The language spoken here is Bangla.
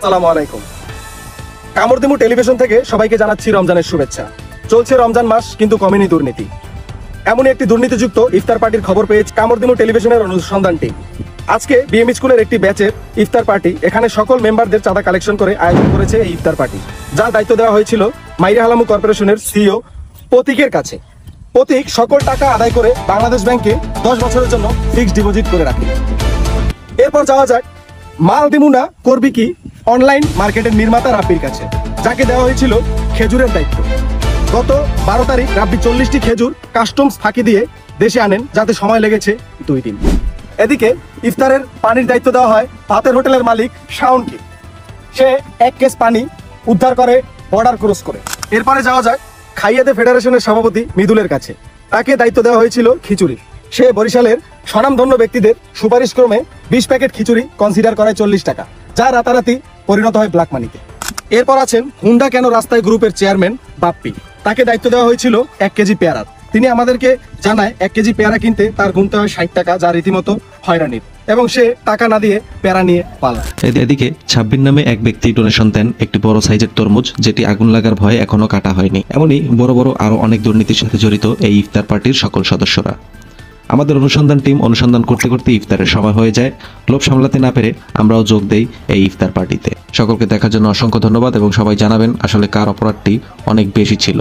আসসালামু আলাইকুম। কামরদিমু টেলিভিশন থেকে সবাইকে জানাচ্ছি রমজানের শুভেচ্ছা। চলছে রমজান মাস, কিন্তু কমেনি দুর্নীতি। এমনই একটি দুর্নীতিযুক্ত ইফতার পার্টির খবর পেয়েছে কামরদিমু টেলিভিশনের অনুসন্ধান টিম। আজকে বিএম স্কুলের একটি ব্যাচের ইফতার পার্টি, এখানে সকল মেম্বারদের চাঁদা কালেকশন করে আয়োজন করেছে এই ইফতার পার্টি, যার দায়িত্ব দেওয়া হয়েছিল মাইরা হালামু কর্পোরেশনের সিইও প্রতীকের কাছে। প্রতীক সকল টাকা আদায় করে বাংলাদেশ ব্যাংকে 10 বছরের জন্য ফিক্সড ডিপোজিট করে রাখে। এরপর যাওয়া যাক মাল দিমুনা করবি কি অনলাইন মার্কেটের নির্মাতা রাব্বির কাছে, যাকে দেওয়া হয়েছিল খেজুরের দায়িত্ব। গত 12 তারিখ রাব্বি 40টি খেজুর কাস্টমস ফাঁকি দিয়ে দেশে আনেন, যাতে সময় লেগেছে 2 দিন। এদিকে ইফতারের পানির দায়িত্ব দেওয়া হয় ভাতের হোটেলের মালিক শাওনকে। সে 1 কেস পানি উদ্ধার করে বর্ডার ক্রস করে। এরপরে যাওয়া যাক খাইয়াদে ফেডারেশনের সভাপতি মৃদুলের কাছে, তাকে দায়িত্ব দেওয়া হয়েছিল খিচুড়ি। সে বরিশালের স্বনামধন্য ব্যক্তিদের সুপারিশ ক্রমে 20 প্যাকেট খিচুড়ি কনসিডার করায় 40 টাকা, যা রাতারাতি পরিণত হয় ব্ল্যাক মানিতে। এরপর আছেন হুন্ডা কেন রাস্তায় গ্রুপের চেয়ারম্যান বাপ্পি, তাকে দায়িত্ব দেওয়া হয়েছিল 1 কেজি পেয়ারার। তিনি আমাদেরকে জানায় 1 কেজি পেয়ারা কিনতে তার গুনতে হয় 60 টাকা, যা রীতিমতো হয়রানির, এবং সে টাকা না দিয়ে পেয়ারা নিয়ে পালায়। এদিকে 26 নামে এক ব্যক্তি ডোনেশন দেন একটি বড় সাইজের তরমুজ, যেটি আগুন লাগার ভয়ে এখনো কাটা হয়নি। এমনই বড় বড় আরো অনেক দুর্নীতির সাথে জড়িত এই ইফতার পার্টির সকল সদস্যরা। আমাদের অনুসন্ধান টিম অনুসন্ধান করতে করতে ইফতারের সময় হয়ে যায়। লোভ সামলাতে না পেরে আমরাও যোগ দেই এই ইফতার পার্টিতে। সকলকে দেখার জন্য অসংখ্য ধন্যবাদ, এবং সবাই জানাবেন আসলে কার অপরাধটি অনেক বেশি ছিল।